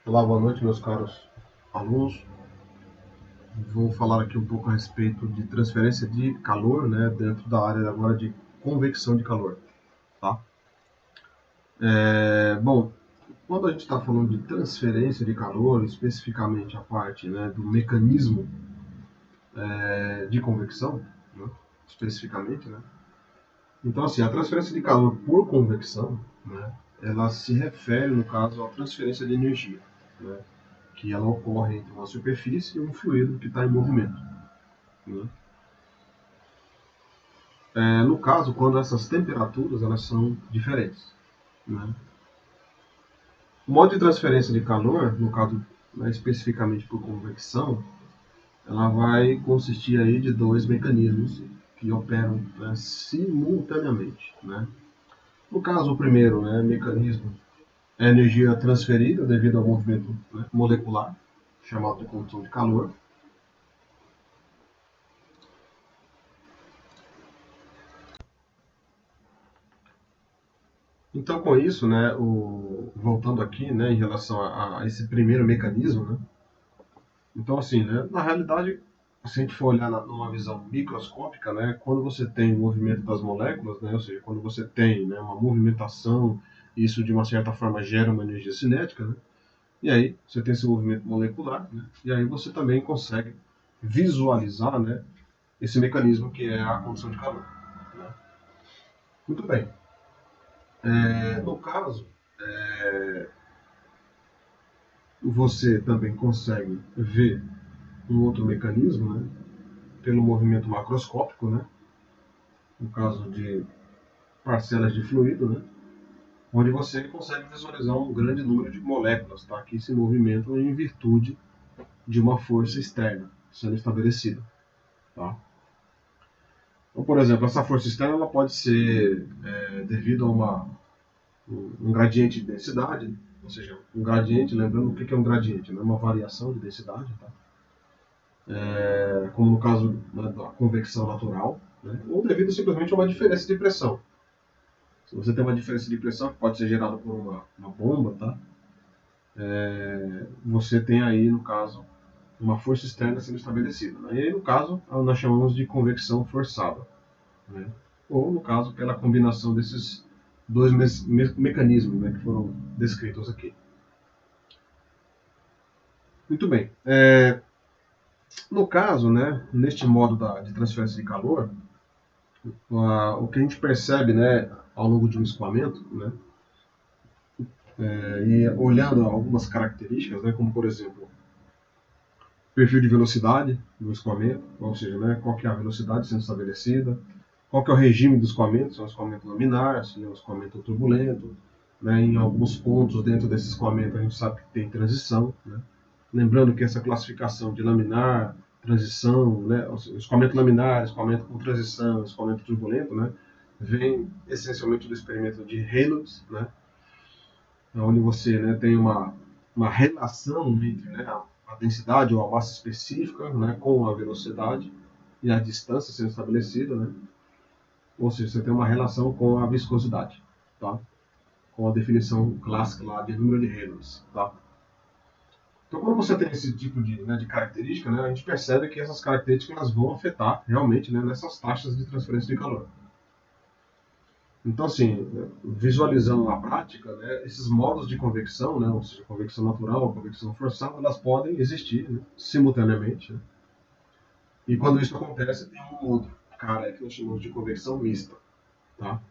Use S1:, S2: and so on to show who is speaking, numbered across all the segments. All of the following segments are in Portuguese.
S1: Olá, boa noite, meus caros alunos. Vou falar aqui um pouco a respeito de transferência de calor, né, dentro da área agora de convecção de calor, tá? Bom, quando a gente está falando de transferência de calor, especificamente a parte, né, do mecanismo de convecção, né, especificamente, né? Então, assim, a transferência de calor por convecção, né, ela se refere, no caso, à transferência de energia, né, que ela ocorre entre uma superfície e um fluido que está em movimento, né? No caso, quando essas temperaturas elas são diferentes, né? O modo de transferência de calor, no caso, né, especificamente por convecção, ela vai consistir aí de dois mecanismos que operam, né, simultaneamente, né? No caso, o primeiro, né, mecanismo é a energia transferida devido ao movimento, né, molecular, chamado de condução de calor. Então, com isso, né, voltando aqui, né, em relação a esse primeiro mecanismo, né, então, assim, né, na realidade, se a gente for olhar numa visão microscópica, né, quando você tem o movimento das moléculas, né, ou seja, quando você tem, né, uma movimentação, isso de uma certa forma gera uma energia cinética, né, e aí você tem esse movimento molecular, né, e aí você também consegue visualizar, né, esse mecanismo que é a condução de calor. Né. Muito bem. No caso, você também consegue ver um outro mecanismo, né, pelo movimento macroscópico, né, no caso de parcelas de fluido, né, onde você consegue visualizar um grande número de moléculas, tá, que se movimentam em virtude de uma força externa sendo estabelecida. Tá? Então, por exemplo, essa força externa ela pode ser devido a um gradiente de densidade, ou seja, um gradiente, lembrando o que é um gradiente, né, uma variação de densidade, tá? Como no caso, né, da convecção natural, né, ou devido simplesmente a uma diferença de pressão. Se você tem uma diferença de pressão que pode ser gerada por uma bomba, tá? Você tem aí, no caso, uma força externa sendo estabelecida. Né? E aí, no caso, nós chamamos de convecção forçada. Né? Ou, no caso, pela combinação desses dois mecanismos, né, que foram descritos aqui. Muito bem. No caso, né, neste modo de transferência de calor, o que a gente percebe, né, ao longo de um escoamento, né, e olhando algumas características, né, como por exemplo perfil de velocidade do escoamento, ou seja, né, qual que é a velocidade sendo estabelecida, qual que é o regime do escoamento, se é um escoamento laminar, se é um escoamento turbulento, né, em alguns pontos dentro desse escoamento a gente sabe que tem transição, né, lembrando que essa classificação de laminar, transição, né, escoamento laminar, escoamento com transição, escoamento turbulento, né, vem essencialmente do experimento de Reynolds, né, onde você, né, tem uma relação entre, né, a densidade ou a massa específica, né, com a velocidade e a distância sendo estabelecida, né? Ou seja, você tem uma relação com a viscosidade, tá? Com a definição clássica lá de número de Reynolds, tá? Então, quando você tem esse tipo de característica, né, a gente percebe que essas características elas vão afetar realmente, né, nessas taxas de transferência de calor. Então, assim, visualizando na prática, né, esses modos de convecção, né, ou seja, convecção natural, convecção forçada, elas podem existir, né, simultaneamente. Né? E quando isso acontece, tem um outro cara que nós chamamos de convecção mista. Tá?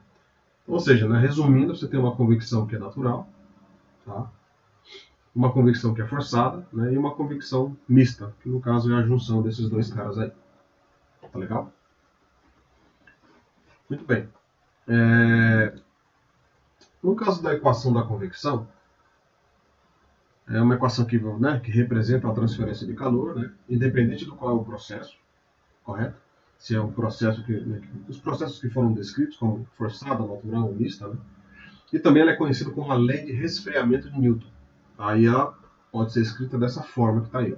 S1: Ou seja, né, resumindo, você tem uma convecção que é natural, tá? Uma convecção que é forçada, né, e uma convecção mista, que no caso é a junção desses dois caras aí. Tá legal? Muito bem. No caso da equação da convecção, é uma equação que representa a transferência de calor, né, independente do qual é o processo, correto? Se é um processo né, os processos que foram descritos como forçada, natural ou mista, né? E também ela é conhecida como a lei de resfriamento de Newton. Aí ela pode ser escrita dessa forma que está aí. Ó.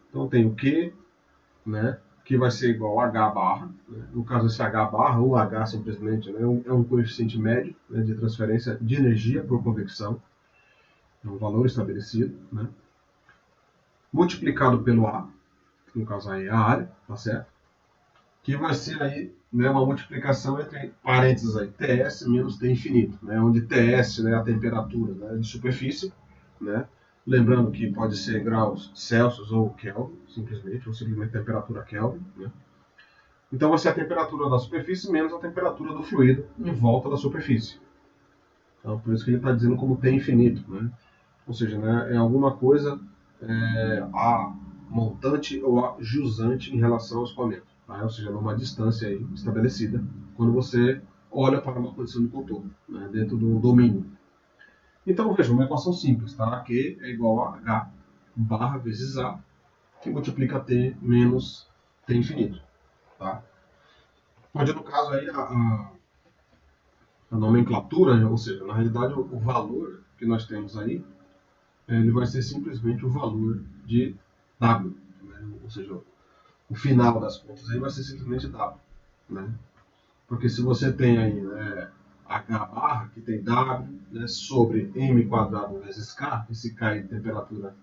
S1: Então tem o Q, né, que vai ser igual a H barra. Né? No caso, esse H barra, ou H simplesmente, né, é um coeficiente médio, né, de transferência de energia por convecção. é um valor estabelecido, né? Multiplicado pelo A, que no caso aí é a área, tá certo? Que vai ser aí, né, uma multiplicação entre parênteses aí, TS menos T infinito, né? Onde TS, né, é a temperatura, né, de superfície, né? Lembrando que pode ser graus Celsius ou Kelvin, simplesmente, ou simplesmente temperatura Kelvin, né? Então vai ser a temperatura da superfície menos a temperatura do fluido em volta da superfície. Então, por isso que ele está dizendo como T infinito, né? Ou seja, né, é alguma coisa a montante ou a jusante em relação ao escoamento, tá? Ou seja, numa distância aí estabelecida, quando você olha para uma condição de contorno, né, dentro do domínio. Então, veja, uma equação simples, tá? Q é igual a H barra vezes A, que multiplica T menos T infinito, tá? Onde, no caso, aí, a nomenclatura, né, ou seja, na realidade, o valor que nós temos aí, ele vai ser simplesmente o valor de W, né? Ou seja, o final das contas aí vai ser simplesmente W, né? Porque se você tem aí, né, H barra, que tem W, né, sobre M quadrado vezes K, esse K é de temperatura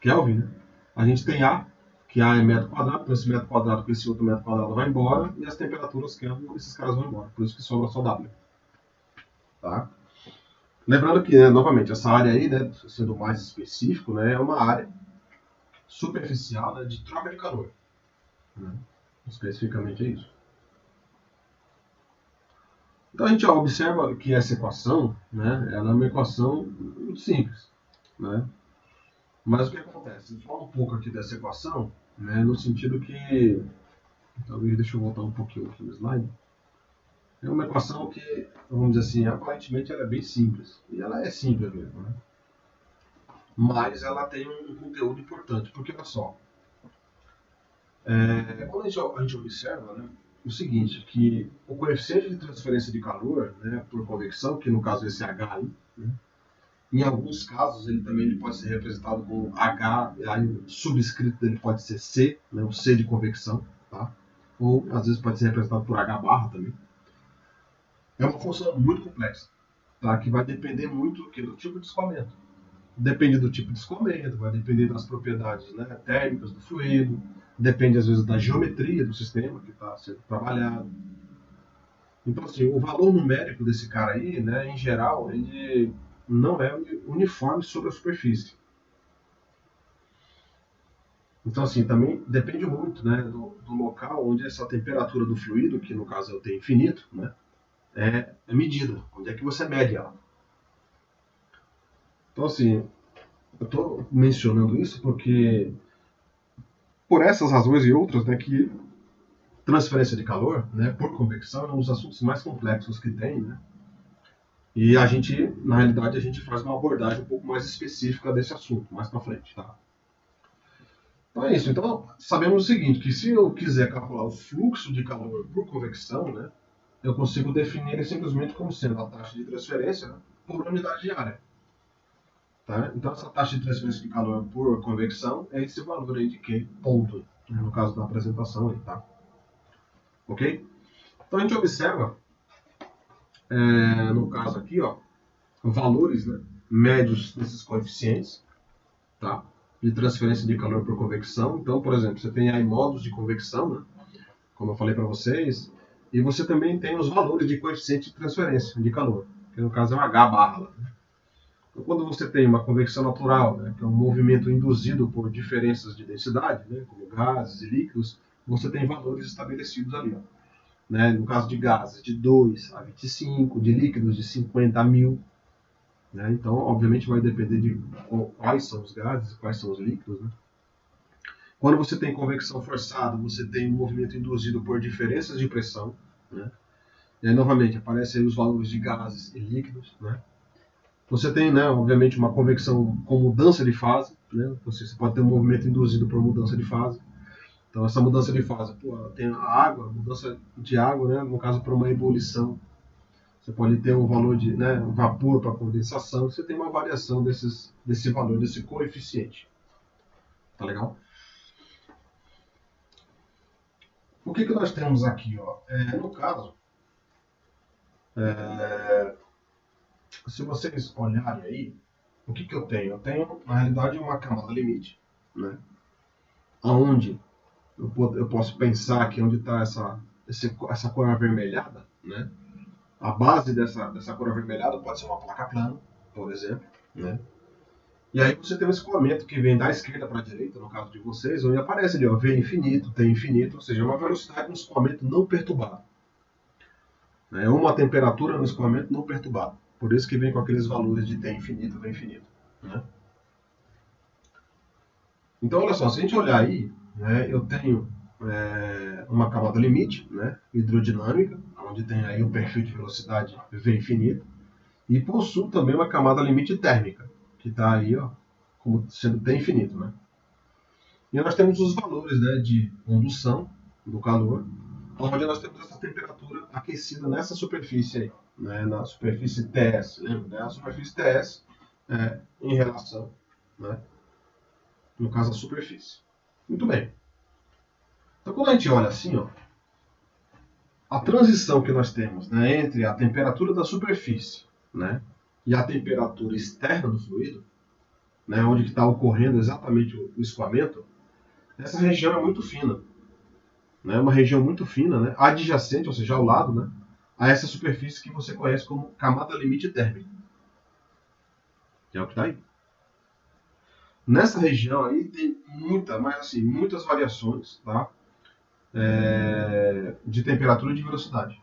S1: Kelvin, né? A gente tem A, que A é metro quadrado, então esse metro quadrado com esse outro metro quadrado vai embora, e as temperaturas Kelvin, esses caras vão embora, por isso que sobra só W, tá? Lembrando que, né, novamente, essa área aí, né, sendo mais específico, né, é uma área superficial, né, de troca de calor, né? Especificamente é isso. Então a gente observa que essa equação, né, ela é uma equação muito simples, né? Mas o que acontece? Fala um pouco aqui dessa equação, né, no sentido que, talvez deixa eu voltar um pouquinho aqui no slide. É uma equação que, vamos dizer assim, aparentemente ela é bem simples. E ela é simples mesmo, né? Mas ela tem um conteúdo importante, porque olha só, quando a gente observa, né, o seguinte, que o coeficiente de transferência de calor, né, por convecção, que no caso esse H aí, né, em alguns casos ele pode ser representado com H, aí o subscrito dele pode ser C, né, o C de convecção, tá? Ou às vezes pode ser representado por H barra também. É uma função muito complexa, tá? Que vai depender muito do tipo de escoamento. Depende do tipo de escoamento, vai depender das propriedades, né, térmicas do fluido, depende às vezes da geometria do sistema que está sendo trabalhado. Então, assim, o valor numérico desse cara aí, né, em geral, ele não é uniforme sobre a superfície. Então, assim, também depende muito, né, do local onde essa temperatura do fluido, que no caso é o T infinito, né, é medida. Onde é que você mede ela? Então, assim, eu estou mencionando isso porque, por essas razões e outras, né, que transferência de calor, né, por convecção, é um dos assuntos mais complexos que tem, né? E a gente, na realidade, a gente faz uma abordagem um pouco mais específica desse assunto, mais para frente, tá? Então é isso. Então, sabemos o seguinte, que se eu quiser calcular o fluxo de calor por convecção, né, eu consigo definir ele simplesmente como sendo a taxa de transferência, né, por unidade de área. Tá? Então, essa taxa de transferência de calor por convecção é esse valor aí de Q, ponto, né, no caso da apresentação aí, tá? Ok? Então, a gente observa, no caso aqui, ó, valores, né, médios desses coeficientes, tá? De transferência de calor por convecção. Então, por exemplo, você tem aí modos de convecção, né, como eu falei para vocês, e você também tem os valores de coeficiente de transferência de calor, que no caso é o H barra. Né? Então, quando você tem uma convecção natural, né, que é um movimento induzido por diferenças de densidade, né, como gases e líquidos, você tem valores estabelecidos ali. Ó, né? No caso de gases, de 2 a 25, de líquidos, de 50 a 1000. Né? Então, obviamente, vai depender de quais são os gases e quais são os líquidos. Né? Quando você tem convecção forçada, você tem um movimento induzido por diferenças de pressão. Né? E aí, novamente, aparecem aí os valores de gases e líquidos. Né? Você tem, né, obviamente, uma convecção com mudança de fase. Né? Você pode ter um movimento induzido por mudança de fase. Então, essa mudança de fase, tem a água, mudança de água, né, no caso, para uma ebulição. Você pode ter um valor de, né, vapor para condensação. Você tem uma variação desse valor, desse coeficiente. Tá legal? O que nós temos aqui? Ó? No caso, se vocês olharem aí, o que eu tenho? Eu tenho, na realidade, uma camada limite, né? Onde eu posso pensar que onde está essa cor avermelhada, né? A base dessa cor avermelhada pode ser uma placa plana, por exemplo, né? E aí você tem um escoamento que vem da esquerda para a direita, no caso de vocês, onde aparece ali, ó, V infinito, T infinito, ou seja, uma velocidade no escoamento não perturbado. É uma temperatura no escoamento não perturbado. Por isso que vem com aqueles valores de T infinito, V infinito. Né? Então, olha só, se a gente olhar aí, né, eu tenho uma camada limite, né, hidrodinâmica, onde tem aí o perfil de velocidade V infinito, e possuo também uma camada limite térmica, que está aí, ó, como sendo T infinito, né? E nós temos os valores, né, de condução do calor, onde nós temos essa temperatura aquecida nessa superfície aí, né, na superfície TS. Lembra? Né? A superfície TS em relação, né, no caso, a superfície. Muito bem. Então, quando a gente olha assim, ó, a transição que nós temos, né, entre a temperatura da superfície, né, e a temperatura externa do fluido, né, onde está ocorrendo exatamente o escoamento, essa região é muito fina. Né, uma região muito fina, né, adjacente, ou seja, ao lado, né, a essa superfície que você conhece como camada limite térmica. Que é o que está aí. Nessa região aí tem muitas variações, tá? De temperatura e de velocidade.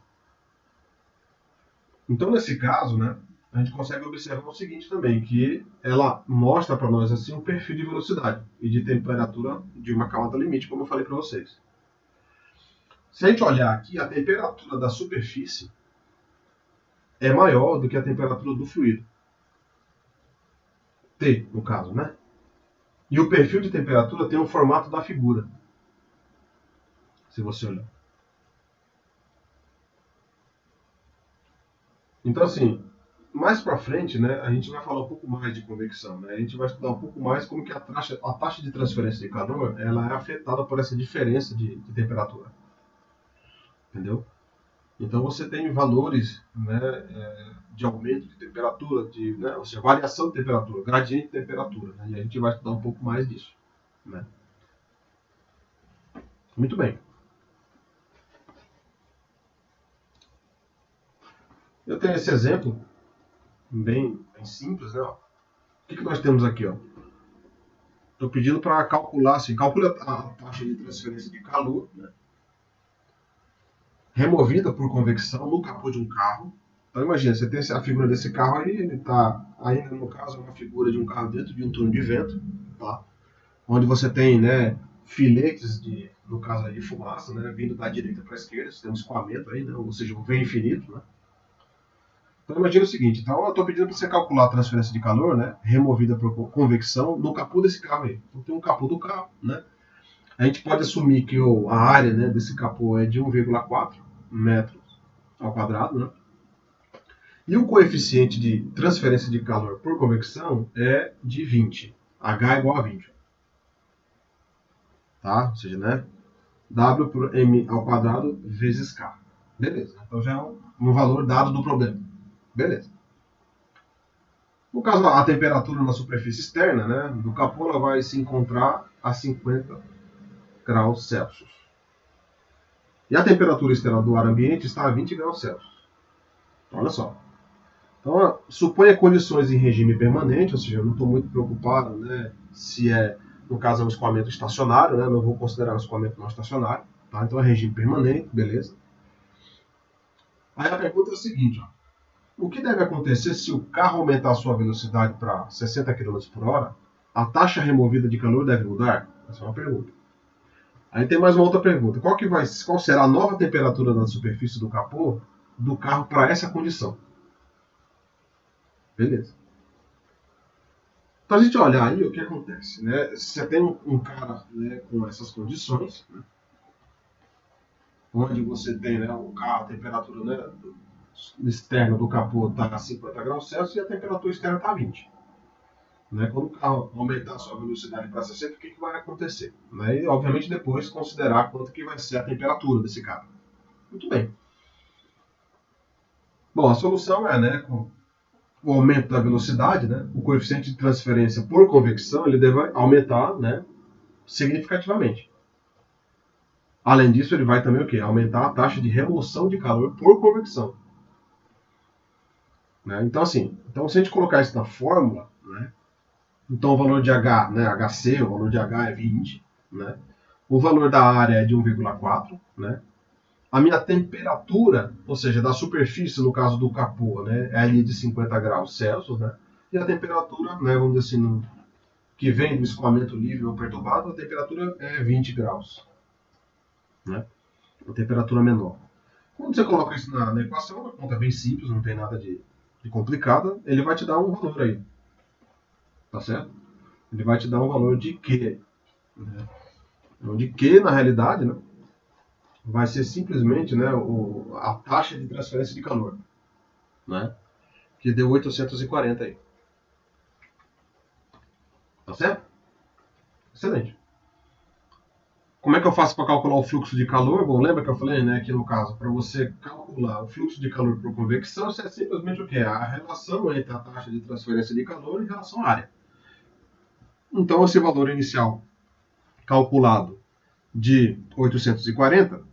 S1: Então, nesse caso, né, a gente consegue observar o seguinte também, que ela mostra para nós assim um perfil de velocidade e de temperatura de uma camada limite, como eu falei para vocês. Se a gente olhar aqui, a temperatura da superfície é maior do que a temperatura do fluido. T, no caso, né? E o perfil de temperatura tem o formato da figura. Se você olhar. Então, assim, mais para frente, né, a gente vai falar um pouco mais de convecção. Né? A gente vai estudar um pouco mais como que a taxa de transferência de calor ela é afetada por essa diferença de temperatura. Entendeu? Então você tem valores, né, de aumento de temperatura, né, ou seja, variação de temperatura, gradiente de temperatura. Né? E a gente vai estudar um pouco mais disso. Né? Muito bem. Eu tenho esse exemplo bem simples, né? Ó. O que nós temos aqui? Estou pedindo para calcular, assim, calcula a taxa de transferência de calor, né? Removida por convecção no capô de um carro. Então imagina, você tem a figura desse carro aí, ele está ainda no caso uma figura de um carro dentro de um túnel de vento, tá? Onde você tem, né, filetes no caso aí de fumaça, né, vindo da direita para a esquerda, você tem um escoamento aí, né, ou seja, um V infinito, né? Então imagina o seguinte, então eu estou pedindo para você calcular a transferência de calor, né, removida por convecção no capô desse carro aí. Então tem um capô do carro, né? A gente pode assumir que a área, né, desse capô é de 1,4 metros ao quadrado, né? E o coeficiente de transferência de calor por convecção é de 20. H igual a 20. Tá? Ou seja, né, W por M ao quadrado vezes K. Beleza. Então já é um valor dado do problema. Beleza. No caso, a temperatura na superfície externa, né, do capô, ela vai se encontrar a 50 graus Celsius. E a temperatura externa do ar ambiente está a 20 graus Celsius. Olha só. Então, suponha condições em regime permanente, ou seja, eu não estou muito preocupado, né, se no caso, é um escoamento estacionário, né, não vou considerar um escoamento não estacionário. Tá? Então, é regime permanente, beleza. Aí a pergunta é a seguinte, ó. O que deve acontecer se o carro aumentar a sua velocidade para 60 km por hora? A taxa removida de calor deve mudar? Essa é uma pergunta. Aí tem mais uma outra pergunta. Qual será a nova temperatura da superfície do capô do carro para essa condição? Beleza. Então a gente olhar aí o que acontece. Né? Você tem um cara, né, com essas condições, né, onde você tem, né, o carro, a temperatura, né, externa do capô está a 50 graus Celsius e a temperatura externa está a 20. Né? Quando o carro aumentar a sua velocidade para 60, o que vai acontecer? Né? E, obviamente, depois considerar quanto que vai ser a temperatura desse carro. Muito bem. Bom, a solução é, né, o aumento da velocidade, né, o coeficiente de transferência por convecção, ele deve aumentar, né, significativamente. Além disso, ele vai também o quê? Aumentar a taxa de remoção de calor por convecção. Né? Então, assim, se a gente colocar isso na fórmula, né, então o valor de H, né, HC, o valor de H é 20, né, o valor da área é de 1,4, né, a minha temperatura, ou seja, da superfície, no caso do capô, né, é ali de 50 graus Celsius, né, e a temperatura, né, vamos dizer assim, que vem do escoamento livre ou perturbado, a temperatura é 20 graus, né, a temperatura menor. Quando você coloca isso na equação, a conta é bem simples, não tem nada de complicada, ele vai te dar um valor aí, tá certo? Ele vai te dar um valor de Q, né? Onde Q, na realidade, né, vai ser simplesmente, né, a taxa de transferência de calor, né, que deu 840 aí. Tá certo? Excelente. Como é que eu faço para calcular o fluxo de calor? Bom, lembra que eu falei, né, que no caso, para você calcular o fluxo de calor por convecção, isso é simplesmente o que? A relação entre a taxa de transferência de calor em relação à área. Então, esse valor inicial calculado de 840,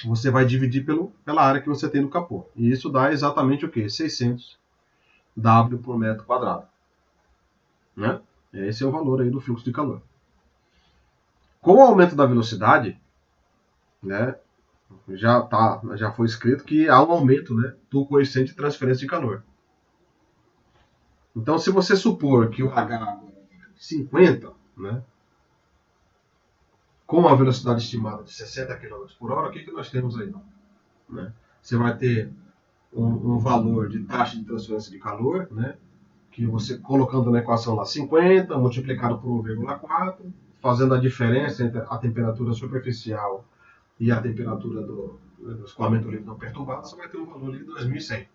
S1: você vai dividir pela área que você tem no capô. E isso dá exatamente o quê? 600 W por metro quadrado. Né? Esse é o valor aí do fluxo de calor. Com o aumento da velocidade, né, já foi escrito que há um aumento, né, do coeficiente de transferência de calor. Então, se você supor que o H é 50, né, com a velocidade estimada de 60 km por hora, o que nós temos aí? Né? Você vai ter um valor de taxa de transferência de calor, né, que você colocando na equação lá 50 multiplicado por 1,4, fazendo a diferença entre a temperatura superficial e a temperatura do escoamento livre não perturbado, você vai ter um valor ali de 2100.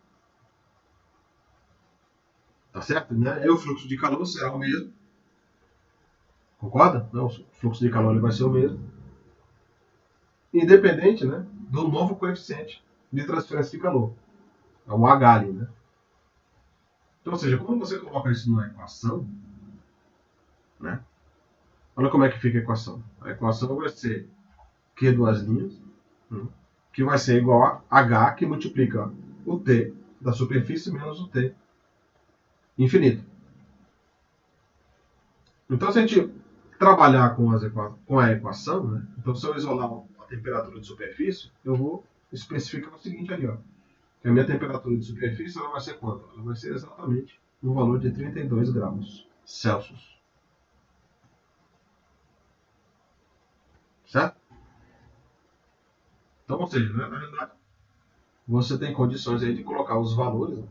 S1: Tá certo? Né? E o fluxo de calor será o mesmo. Concorda? Não, o fluxo de calor ele vai ser o mesmo. Independente, né, do novo coeficiente de transferência de calor. É o H ali, né? Então, ou seja, quando você coloca isso numa equação, né? Olha como é que fica a equação. A equação vai ser Q duas linhas, que vai ser igual a H, que multiplica o T da superfície menos o T infinito. Então, se a gente trabalhar com a equação, né? Então, se eu isolar a temperatura de superfície, eu vou especificar o seguinte ali, ó. Que a minha temperatura de superfície ela vai ser quanto? Ela vai ser exatamente no valor de 32 graus Celsius. Certo? Então, ou seja, né, na realidade, você tem condições aí de colocar os valores, né,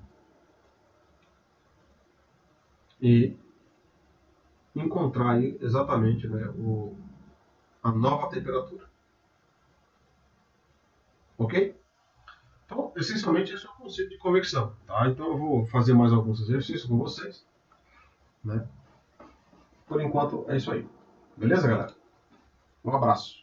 S1: e encontrar aí exatamente, né, a nova temperatura. Ok? Então, essencialmente, esse é o conceito de convecção. Tá? Então, eu vou fazer mais alguns exercícios com vocês. Né? Por enquanto, é isso aí. Beleza, galera? Um abraço.